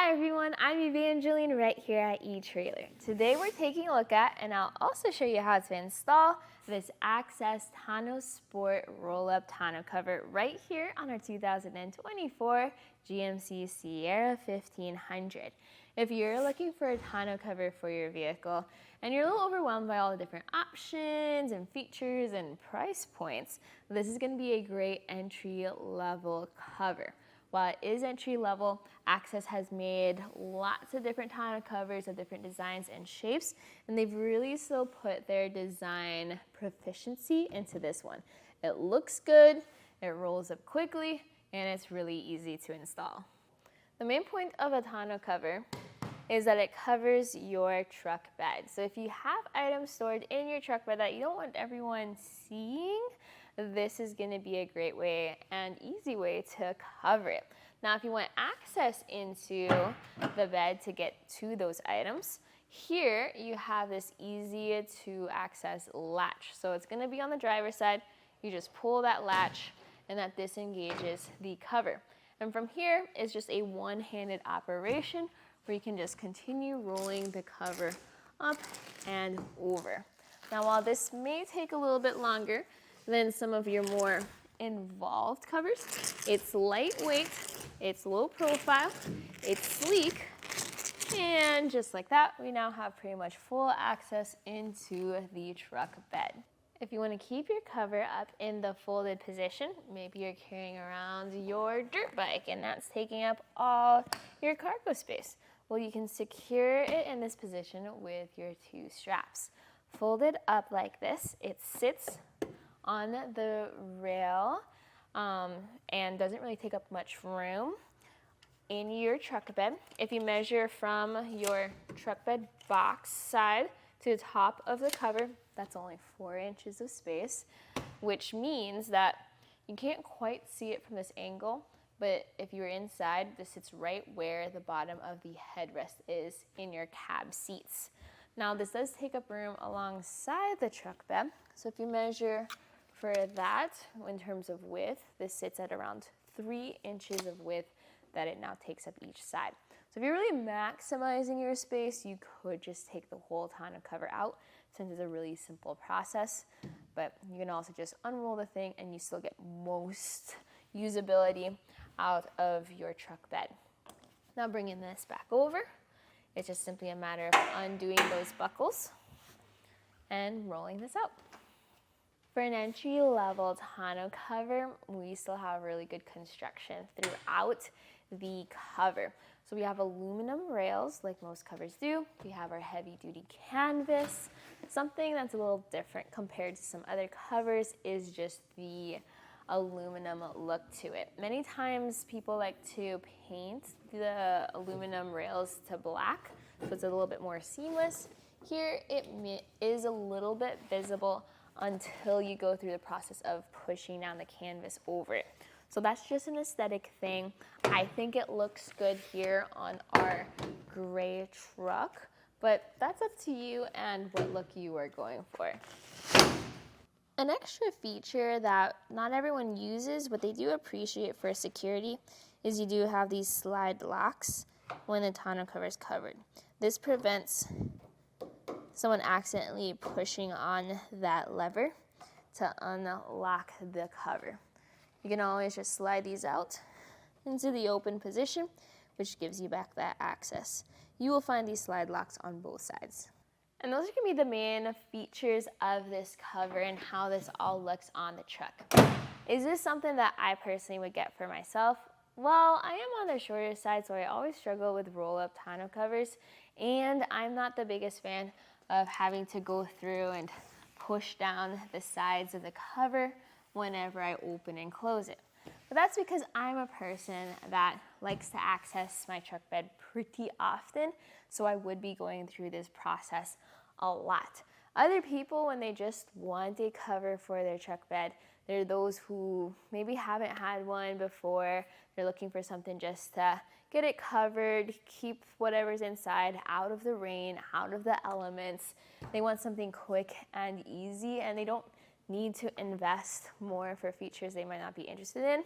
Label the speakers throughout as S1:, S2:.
S1: Hi everyone, I'm Evangeline right here at etrailer. Today we're taking a look at, and I'll also show you how to install this Access TonnoSport roll-up tonneau cover right here on our 2024 GMC Sierra 1500. If you're looking for a tonneau cover for your vehicle and you're a little overwhelmed by all the different options and features and price points, this is going to be a great entry-level cover. While it is entry level, Access has made lots of different tonneau covers of different designs and shapes, and they've really still put their design proficiency into this one. It looks good, it rolls up quickly, and it's really easy to install. The main point of a tonneau cover is that it covers your truck bed. So if you have items stored in your truck bed that you don't want everyone seeing, this is going to be a great way and easy way to cover it. Now, if you want access into the bed to get to those items, here you have this easy to access latch. So it's going to be on the driver's side. You just pull that latch and that disengages the cover. And from here is just a one-handed operation where you can just continue rolling the cover up and over. Now, while this may take a little bit longer than some of your more involved covers, it's lightweight, it's low profile, it's sleek, and just like that, we now have pretty much full access into the truck bed. If you want to keep your cover up in the folded position, maybe you're carrying around your dirt bike and that's taking up all your cargo space. Well, you can secure it in this position with your two straps. Folded up like this, it sits on the rail and doesn't really take up much room in your truck bed. If you measure from your truck bed box side to the top of the cover, that's only 4 inches of space, which means that you can't quite see it from this angle, but if you're inside, this sits right where the bottom of the headrest is in your cab seats. Now, this does take up room alongside the truck bed, so if you measure for that, in terms of width, this sits at around 3 inches of width that it now takes up each side. So if you're really maximizing your space, you could just take the whole tonneau cover out, since it's a really simple process. But you can also just unroll the thing and you still get most usability out of your truck bed. Now bringing this back over, it's just simply a matter of undoing those buckles and rolling this out. For an entry-level tonneau cover, we still have really good construction throughout the cover. So we have aluminum rails like most covers do. We have our heavy-duty canvas. Something that's a little different compared to some other covers is just the aluminum look to it. Many times people like to paint the aluminum rails to black, so it's a little bit more seamless. Here it is a little bit visible until you go through the process of pushing down the canvas over it. So that's just an aesthetic thing. I think it looks good here on our gray truck, but that's up to you and what look you are going for. An extra feature that not everyone uses, but they do appreciate for security, is you do have these slide locks when the tonneau cover is covered. This prevents someone accidentally pushing on that lever to unlock the cover. You can always just slide these out into the open position, which gives you back that access. You will find these slide locks on both sides. And those are going to be the main features of this cover and how this all looks on the truck. Is this something that I personally would get for myself? Well, I am on the shorter side, so I always struggle with roll-up tonneau covers, and I'm not the biggest fan of having to go through and push down the sides of the cover whenever I open and close it. But that's because I'm a person that likes to access my truck bed pretty often, so I would be going through this process a lot. Other people, when they just want a cover for their truck bed, there are those who maybe haven't had one before. They're looking for something just to get it covered, keep whatever's inside out of the rain, out of the elements. They want something quick and easy, and they don't need to invest more for features they might not be interested in.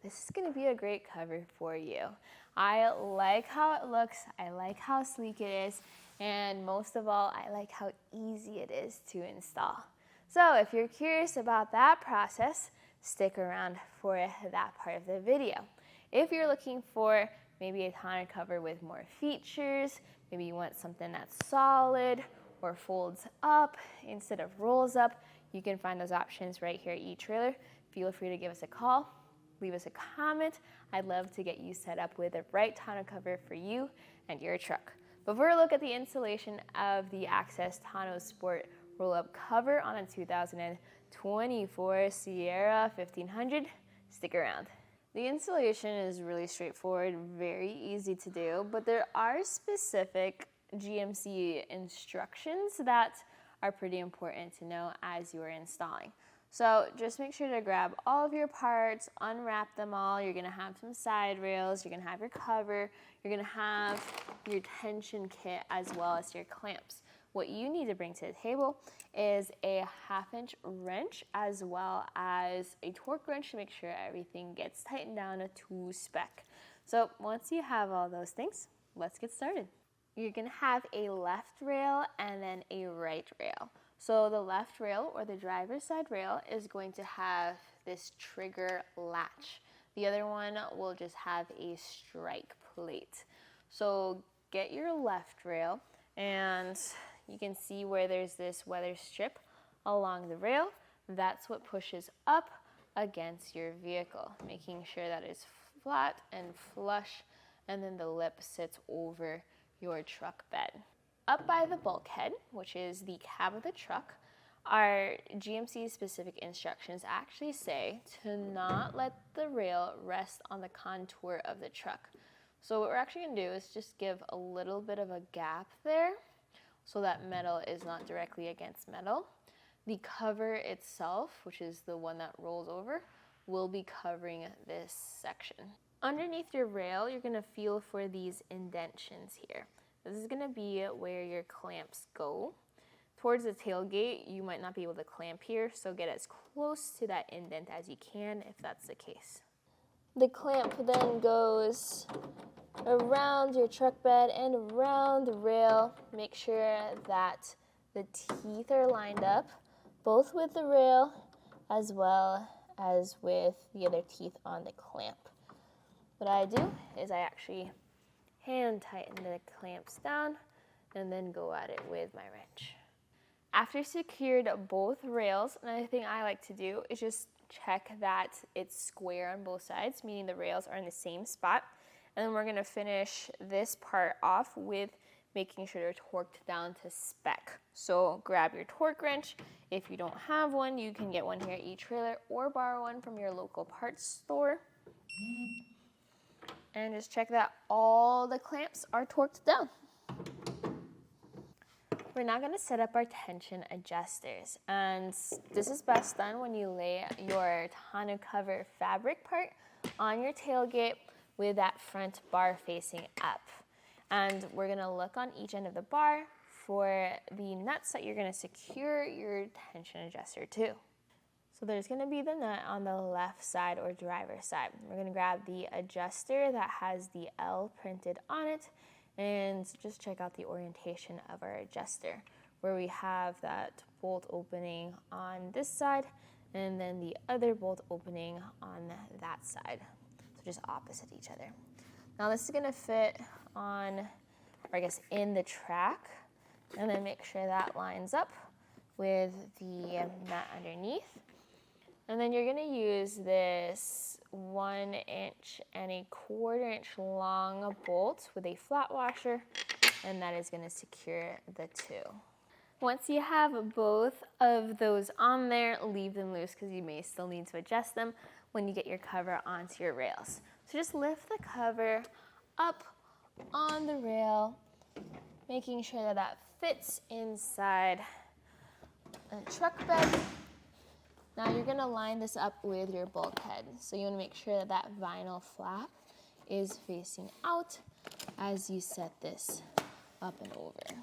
S1: This is going to be a great cover for you. I like how it looks, I like how sleek it is, and most of all, I like how easy it is to install. So if you're curious about that process, stick around for that part of the video. If you're looking for maybe a tonneau cover with more features, maybe you want something that's solid or folds up instead of rolls up, you can find those options right here at eTrailer. Feel free to give us a call, leave us a comment. I'd love to get you set up with the right tonneau cover for you and your truck. Before we look at the installation of the Access TonnoSport roll-up cover on a 2024 Sierra 1500, stick around. The installation is really straightforward, very easy to do, but there are specific GMC instructions that are pretty important to know as you are installing. So just make sure to grab all of your parts, unwrap them all. You're gonna have some side rails, you're gonna have your cover, you're gonna have your tension kit as well as your clamps. What you need to bring to the table is a 1/2-inch wrench as well as a torque wrench to make sure everything gets tightened down to spec. So once you have all those things, let's get started. You're gonna have a left rail and then a right rail. So the left rail or the driver's side rail is going to have this trigger latch. The other one will just have a strike plate. So get your left rail, and you can see where there's this weather strip along the rail. That's what pushes up against your vehicle, making sure that it's flat and flush, and then the lip sits over your truck bed. Up by the bulkhead, which is the cab of the truck, our GMC specific instructions actually say to not let the rail rest on the contour of the truck. So what we're actually gonna do is just give a little bit of a gap there so that metal is not directly against metal. The cover itself, which is the one that rolls over, will be covering this section. Underneath your rail, you're gonna feel for these indentions here. This is gonna be where your clamps go. Towards the tailgate, you might not be able to clamp here, so get as close to that indent as you can if that's the case. The clamp then goes around your truck bed and around the rail. Make sure that the teeth are lined up, both with the rail as well as with the other teeth on the clamp. What I do is I actually hand tighten the clamps down and then go at it with my wrench. After secured both rails, another thing I like to do is just check that it's square on both sides, meaning the rails are in the same spot. And then we're gonna finish this part off with making sure they're torqued down to spec. So grab your torque wrench. If you don't have one, you can get one here at eTrailer or borrow one from your local parts store. And just check that all the clamps are torqued down. We're now going to set up our tension adjusters, and this is best done when you lay your tonneau cover fabric part on your tailgate with that front bar facing up. And we're going to look on each end of the bar for the nuts that you're going to secure your tension adjuster to. So there's going to be the nut on the left side or driver's side. We're going to grab the adjuster that has the L printed on it, and just check out the orientation of our adjuster, where we have that bolt opening on this side and then the other bolt opening on that side. So just opposite each other. Now this is gonna fit on, or I guess in the track, and then make sure that lines up with the nut underneath. And then you're gonna use this 1 1/4 inch long bolt with a flat washer, and that is gonna secure the two. Once you have both of those on there, leave them loose because you may still need to adjust them when you get your cover onto your rails. So just lift the cover up on the rail, making sure that that fits inside the truck bed. Now you're gonna line this up with your bulkhead. So you wanna make sure that that vinyl flap is facing out as you set this up and over.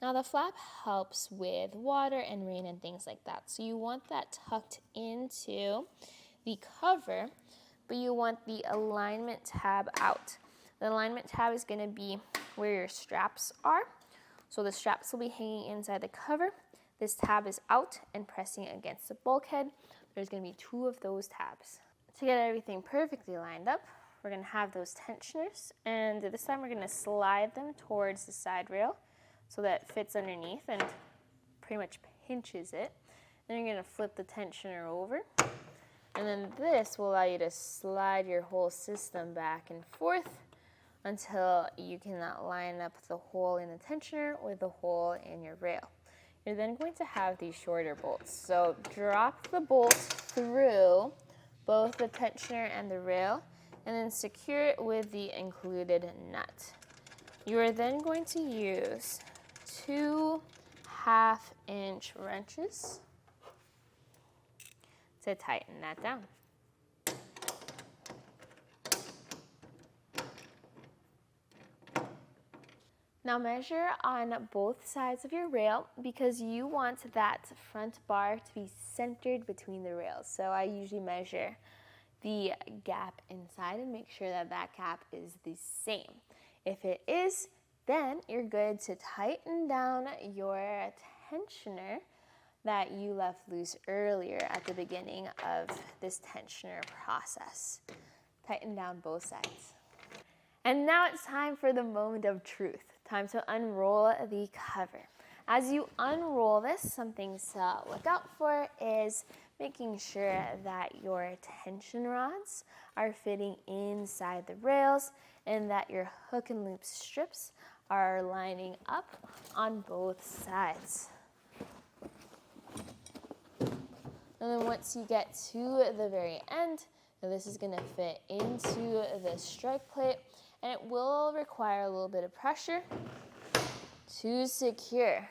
S1: Now the flap helps with water and rain and things like that. So you want that tucked into the cover, but you want the alignment tab out. The alignment tab is going to be where your straps are. So the straps will be hanging inside the cover. This tab is out and pressing against the bulkhead. There's going to be 2 of those tabs. To get everything perfectly lined up, we're going to have those tensioners, and this time we're going to slide them towards the side rail so that it fits underneath and pretty much pinches it. Then you're going to flip the tensioner over, and then this will allow you to slide your whole system back and forth until you can line up the hole in the tensioner with the hole in your rail. You're then going to have these shorter bolts. So drop the bolt through both the tensioner and the rail, and then secure it with the included nut. You are then going to use 2 1/2-inch wrenches to tighten that down. Now measure on both sides of your rail because you want that front bar to be centered between the rails. So I usually measure the gap inside and make sure that that gap is the same. If it is, then you're good to tighten down your tensioner that you left loose earlier at the beginning of this tensioner process. Tighten down both sides. And now it's time for the moment of truth. Time to unroll the cover. As you unroll this, some things to look out for is making sure that your tension rods are fitting inside the rails and that your hook and loop strips are lining up on both sides. And then once you get to the very end, this is going to fit into the strike plate, and it will require a little bit of pressure to secure.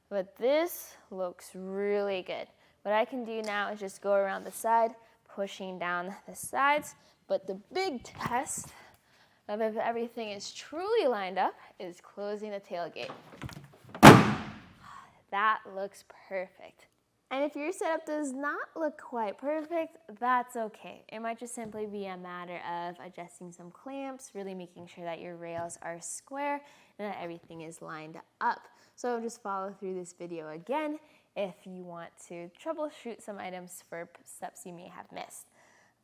S1: But this looks really good. What I can do now is just go around the side, pushing down the sides. But the big test of if everything is truly lined up is closing the tailgate. That looks perfect. And if your setup does not look quite perfect, that's okay. It might just simply be a matter of adjusting some clamps, really making sure that your rails are square and that everything is lined up. So just follow through this video again if you want to troubleshoot some items for steps you may have missed.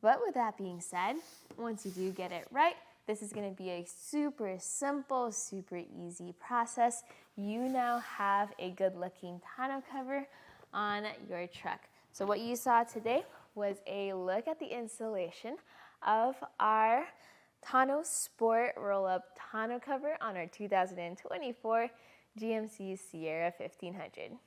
S1: But with that being said, once you do get it right, this is going to be a super simple, super easy process. You now have a good looking tonneau cover on your truck. So what you saw today was a look at the installation of our TonnoSport roll-up tonneau cover on our 2024 GMC Sierra 1500.